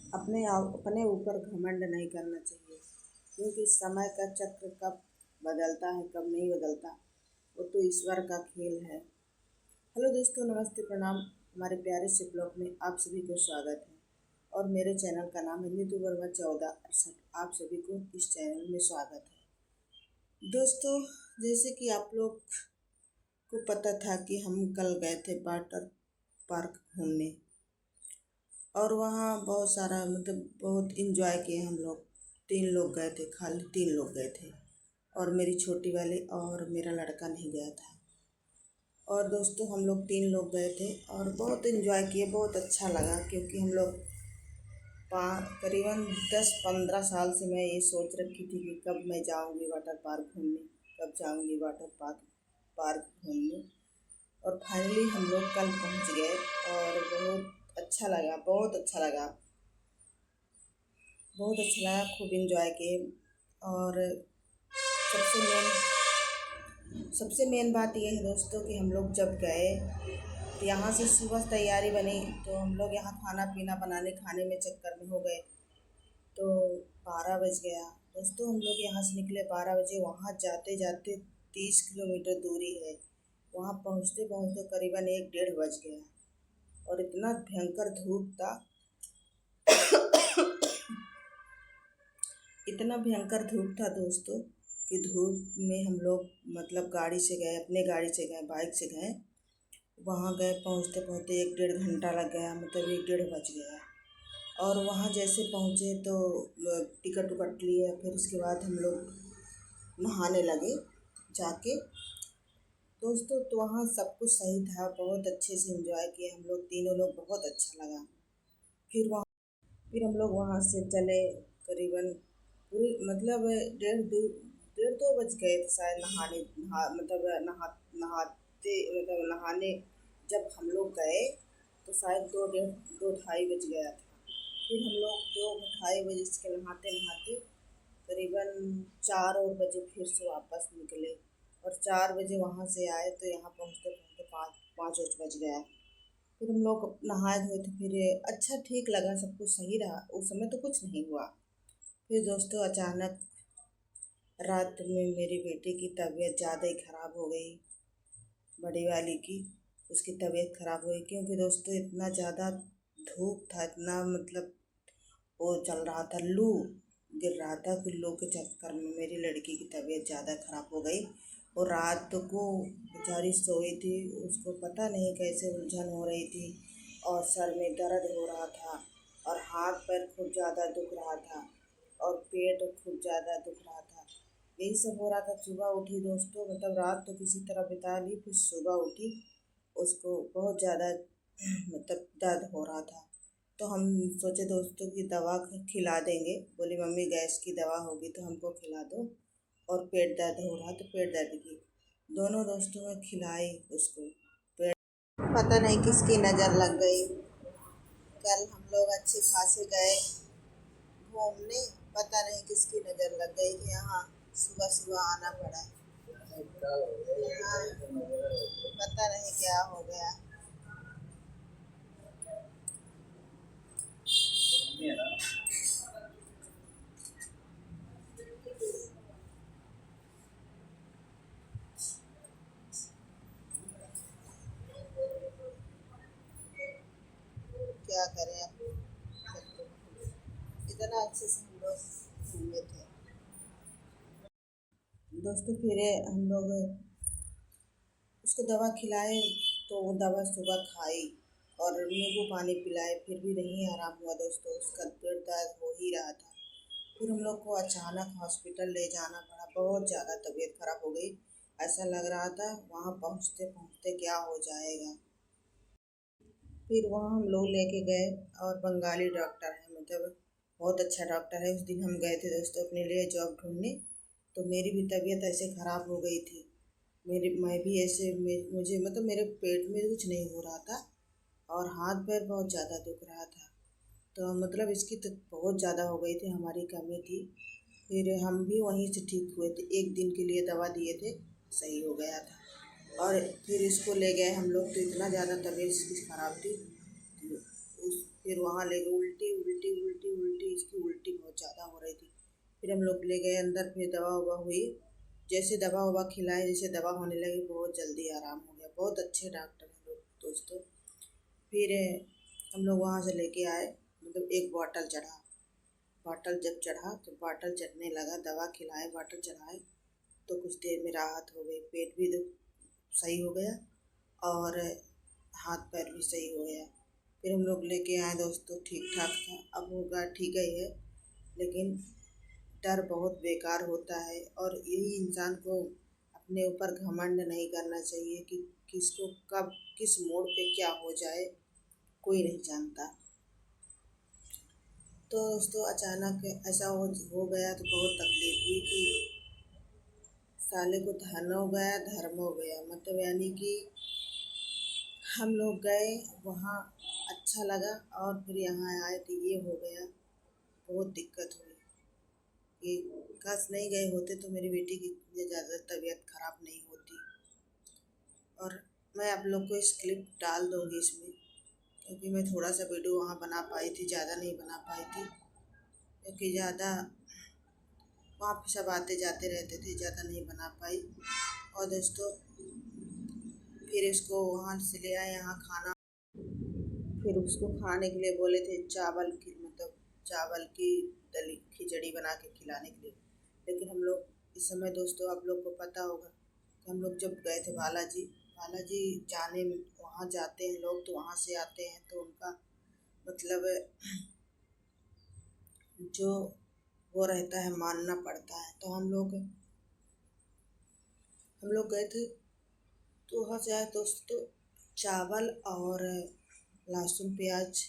अपने ऊपर घमंड नहीं करना चाहिए, क्योंकि समय का चक्र कब बदलता है कब नहीं बदलता वो तो ईश्वर का खेल है। हेलो दोस्तों, नमस्ते, प्रणाम। हमारे प्यारे से ब्लॉग में आप सभी को स्वागत है और मेरे चैनल का नाम है नीतू वर्मा 1468। आप सभी को इस चैनल में स्वागत है। दोस्तों, जैसे कि आप लोग को पता था कि हम कल गए थे वाटर पार्क घूमने और वहाँ बहुत सारा बहुत इंजॉय किए हम लोग। 3 लोग गए थे, खाली 3 लोग गए थे और मेरी छोटी वाली और मेरा लड़का नहीं गया था। और दोस्तों, हम लोग 3 लोग गए थे और बहुत इंजॉय किए, बहुत अच्छा लगा, क्योंकि हम लोग करीबन 10-15 साल से मैं ये सोच रखी थी कि कब मैं जाऊंगी वाटर पार्क घूमने, कब जाऊंगी वाटर पार्क घूमने। और फाइनली हम लोग कल पहुंच गए और बहुत अच्छा लगा, बहुत अच्छा लगा, बहुत अच्छा लगा, खूब इंजॉय किए। और सबसे मेन बात यह है दोस्तों कि हम लोग जब गए तो यहाँ से सुबह तैयारी बनी, तो हम लोग यहाँ खाना पीना खाने में चक्कर में हो गए तो 12 बज गया। दोस्तों, हम लोग यहाँ से निकले 12 बजे, वहाँ जाते जाते 30 किलोमीटर दूरी है, वहाँ पहुँचते पहुँचते करीबन 1-1:30 बज गया और इतना भयंकर धूप था, इतना भयंकर धूप था दोस्तों कि धूप में हम लोग गाड़ी से गए, अपने गाड़ी से गए, बाइक से गए। वहाँ गए, पहुँचते पहुँचते 1-1.5 घंटा लग गया, 1-1:30 बज गया। और वहाँ जैसे पहुँचे तो टिकट उकट लिए, फिर उसके बाद हम लोग नहाने लगे जाके। दोस्तों, तो वहाँ सब कुछ सही था, बहुत अच्छे से एंजॉय किए हम लोग, तीनों लोग, बहुत अच्छा लगा। फिर हम लोग वहाँ से चले, करीबन पूरी 1:30-1:30-2 बज गए थे शायद नहाने जब हम लोग गए तो शायद 2-2:30 बज गया था। फिर हम लोग 2-2:30 बजे से नहाते नहाते करीबन 4 बजे फिर से वापस निकले और 4 बजे वहाँ से आए तो यहाँ पहुँचते पहुँचते 5 बज गया। फिर हम लोग नहाए धोए थे, फिर अच्छा ठीक लगा, सब कुछ सही रहा, उस समय तो कुछ नहीं हुआ। फिर दोस्तों, अचानक रात में मेरी बेटी की तबीयत ज़्यादा ही ख़राब हो गई, बड़ी वाली की, उसकी तबीयत ख़राब हो गई, क्योंकि दोस्तों इतना ज़्यादा धूप था, इतना वो चल रहा था, लू गिर रहा था, कि लू के चक्कर में मेरी लड़की की तबीयत ज़्यादा ख़राब हो गई और रात को बेचारी सोई थी, उसको पता नहीं कैसे उलझन हो रही थी और सर में दर्द हो रहा था और हाथ पैर खूब ज़्यादा दुख रहा था और पेट खूब ज़्यादा दुख रहा था। यही सब हो रहा था। सुबह उठी दोस्तों, रात तो किसी तरह बिता ली, फिर सुबह उठी, उसको बहुत ज़्यादा दर्द हो रहा था। तो हम सोचे दोस्तों कि दवा खिला देंगे, बोली मम्मी गैस की दवा होगी तो हमको खिला दो, और पेट दर्द हो रहा तो पेट दर्द की दोनों दोस्तों ने खिलाई उसको। पता नहीं किसकी नज़र लग गई, कल हम लोग अच्छे खासे गए घूमने, पता नहीं किसकी नज़र लग गई कि यहाँ सुबह सुबह आना पड़ा। हाँ, पता नहीं क्या हो गया। क्या करें अब, इतना अच्छे से हम लोग घूमे थे दोस्तों। फिर हम लोग उसको दवा खिलाए तो वो दवा सुबह खाई और नींबू पानी पिलाए, फिर भी नहीं आराम हुआ दोस्तों, उसका पेट दर्द हो ही रहा था। फिर हम लोग को अचानक हॉस्पिटल ले जाना पड़ा, बहुत ज़्यादा तबीयत खराब हो गई, ऐसा लग रहा था वहाँ पहुँचते पहुँचते क्या हो जाएगा। फिर वहाँ हम लोग लेके गए और बंगाली डॉक्टर है, बहुत अच्छा डॉक्टर है। उस दिन हम गए थे दोस्तों अपने लिए जॉब ढूंढने, तो मेरी भी तबीयत ऐसे ख़राब हो गई थी, मैं भी ऐसे मुझे मेरे पेट में कुछ नहीं हो रहा था और हाथ पैर बहुत ज़्यादा दुख रहा था, तो इसकी तो बहुत ज़्यादा हो गई थी, हमारी कमी थी। फिर हम भी वहीं से ठीक हुए थे, 1 दिन के लिए दवा दिए थे, सही हो गया था। और फिर इसको ले गए हम लोग, तो इतना ज़्यादा तबीयत इसकी ख़राब थी, उस फिर वहाँ ले गए, उल्टी उल्टी उल्टी उल्टी, इसकी उल्टी बहुत ज़्यादा हो रही थी। फिर हम लोग ले गए अंदर, फिर दवा ववा हुई, जैसे दवा ववा खिलाए, जैसे दवा होने लगी बहुत जल्दी आराम हो गया। बहुत अच्छे डॉक्टर हैं लोग दोस्तों। फिर हम लोग वहाँ से लेके आए, मतलब एक बॉटल चढ़ा, बॉटल जब चढ़ा तो बॉटल चढ़ने लगा, दवा खिलाए, बॉटल चढ़ाए तो कुछ देर में राहत हो गई, पेट भी सही हो गया और हाथ पैर भी सही हो गया। फिर हम लोग लेके आए दोस्तों, ठीक ठाक था, अब होगा ठीक ही है, लेकिन डर बहुत बेकार होता है। और यही इंसान को अपने ऊपर घमंड नहीं करना चाहिए कि किसको कब किस मोड़ पे क्या हो जाए, कोई नहीं जानता। तो दोस्तों अचानक ऐसा हो गया तो बहुत तकलीफ हुई कि साले को धन हो गया धर्म हो गया, मतलब यानी कि हम लोग गए वहाँ, अच्छा लगा, और फिर यहाँ आए तो ये हो गया, बहुत दिक्कत हुई। कि काश नहीं गए होते तो मेरी बेटी की इतनी ज़्यादा तबीयत ख़राब नहीं होती। और मैं आप लोग को इस क्लिप डाल दूँगी इसमें, क्योंकि मैं थोड़ा सा वीडियो वहाँ बना पाई थी, ज़्यादा नहीं बना पाई थी, क्योंकि ज़्यादा वहाँ पे सब आते जाते रहते थे, ज़्यादा नहीं बना पाई। और दोस्तों फिर इसको वहाँ से ले आए यहाँ खाना, फिर उसको खाने के लिए बोले थे चावल की, मतलब चावल की दली खिचड़ी बना के खिलाने के लिए। लेकिन हम लोग इस समय दोस्तों आप लोग को पता होगा कि हम लोग जब गए थे बालाजी, बालाजी जाने वहाँ जाते हैं लोग तो वहाँ से आते हैं तो उनका मतलब जो वो रहता है मानना पड़ता है। तो हम लोग गए थे तो वहाँ से आए दोस्तों, चावल और लहसुन प्याज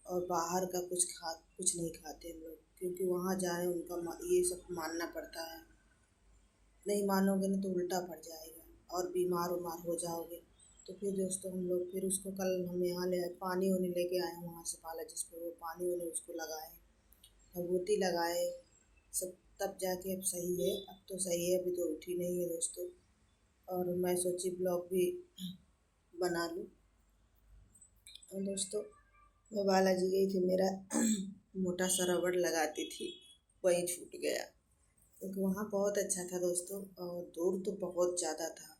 और बाहर का कुछ नहीं खाते हम लोग, क्योंकि वहाँ जाए उनका ये सब मानना पड़ता है। नहीं मानोगे ना तो उल्टा पड़ जाएगा और बीमार उमार हो जाओगे। तो फिर दोस्तों हम लोग फिर उसको कल हम यहाँ ले आए, पानी वानी लेके आए वहाँ से बालाजी से, वो पानी वानी उसको लगाए, भभूति लगाए सब, तब जाके अब सही है। अब तो सही है, अभी तो उठी नहीं है दोस्तों। और मैं सोची ब्लॉग भी बना लूँ। और दोस्तों मैं बालाजी गई थी, मेरा मोटा सा रबड़ लगाती थी, वही छूट गया, क्योंकि वहाँ बहुत अच्छा था दोस्तों। और दूर तो बहुत ज़्यादा था,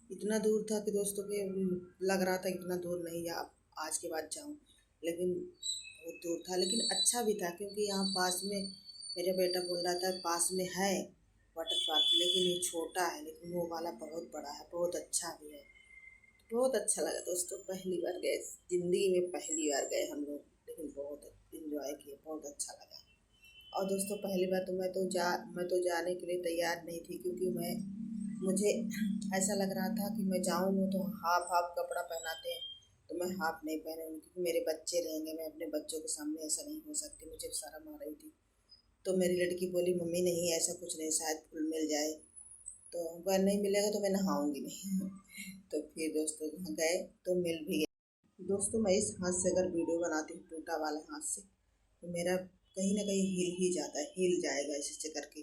इतना दूर था कि दोस्तों के लग रहा था इतना दूर नहीं है, आज के बाद जाऊँ, लेकिन बहुत दूर था। लेकिन अच्छा भी था, क्योंकि यहाँ पास में मेरा बेटा बोल रहा था पास में है वाटर पार्क, लेकिन ये छोटा है, लेकिन वो वाला बहुत बड़ा है, बहुत अच्छा भी है। बहुत अच्छा लगा दोस्तों, पहली बार गए, ज़िंदगी में पहली बार गए हम लोग, लेकिन बहुत इन्जॉय किए, बहुत अच्छा लगा। और दोस्तों पहली बार तो मैं तो जाने के लिए तैयार नहीं थी, क्योंकि मुझे ऐसा लग रहा था कि मैं जाऊँ तो हाफ हाफ कपड़ा पहनाते हैं, तो मैं हाफ नहीं पहनूँगी, क्योंकि मेरे बच्चे रहेंगे, मैं अपने बच्चों के सामने ऐसा नहीं हो सकती, मुझे शर्म आ रही थी। तो मेरी लड़की बोली मम्मी नहीं ऐसा कुछ नहीं, शायद फूल मिल जाए, तो अगर नहीं मिलेगा तो मैं नहाऊंगी नहीं। तो फिर दोस्तों वहाँ गए तो मिल भी गया। दोस्तों मैं इस हाथ से अगर वीडियो बनाती हूँ टूटा वाला हाथ से, तो मेरा कहीं ना कहीं हिल ही जाता है, हिल जाएगा ऐसे करके।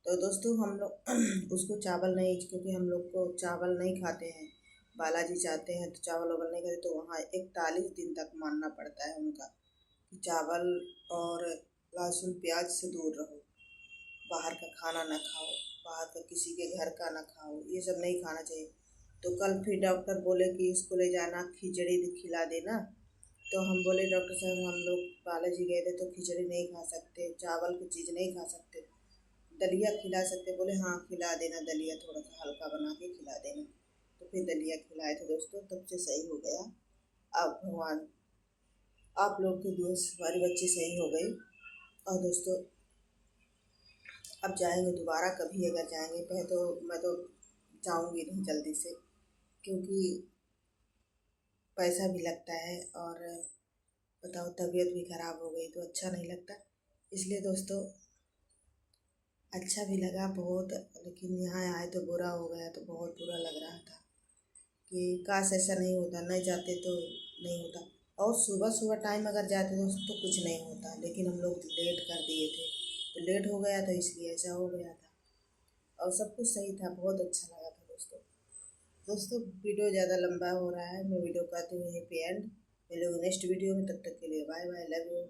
तो दोस्तों हम लोग उसको चावल नहीं, क्योंकि हम लोग को चावल नहीं खाते हैं, बालाजी जाते हैं तो चावल वावल नहीं खाते, तो वहाँ 41 दिन तक मानना पड़ता है उनका कि चावल और लहसुन प्याज से दूर रहो, बाहर का खाना ना खाओ, बाहर का किसी के घर का ना खाओ, ये सब नहीं खाना चाहिए। तो कल फिर डॉक्टर बोले कि इसको ले जाना, खिचड़ी खिला देना। तो हम बोले डॉक्टर साहब हम लोग बालाजी गए थे तो खिचड़ी नहीं खा सकते, चावल की चीज़ नहीं खा सकते, दलिया खिला सकते? बोले हाँ खिला देना, दलिया थोड़ा सा हल्का बना के खिला देना। तो फिर दलिया खिलाए थे दोस्तों, तब से सही हो गया। अब भगवान आप लोग के दुआ से हमारी बच्ची सही हो गई। और दोस्तों अब जाएंगे दोबारा कभी, अगर जाएंगे, पहले तो मैं तो जाऊंगी नहीं जल्दी से, क्योंकि पैसा भी लगता है, और बताओ तबीयत भी ख़राब हो गई तो अच्छा नहीं लगता। इसलिए दोस्तों अच्छा भी लगा बहुत, लेकिन यहाँ आए तो बुरा हो गया, तो बहुत बुरा लग रहा था कि काश ऐसा नहीं होता, नहीं जाते तो नहीं होता। और सुबह सुबह टाइम अगर जाते तो कुछ नहीं होता, लेकिन हम लोग लेट कर दिए थे, तो लेट हो गया तो इसलिए ऐसा हो गया था। और सब कुछ सही था, बहुत अच्छा लगा था दोस्तों। वीडियो ज़्यादा लंबा हो रहा है, मैं वीडियो कहती हूँ यहीं पे एंड। मिलोगे नेक्स्ट वीडियो में, तब तक के लिए बाय बाय, लव यू।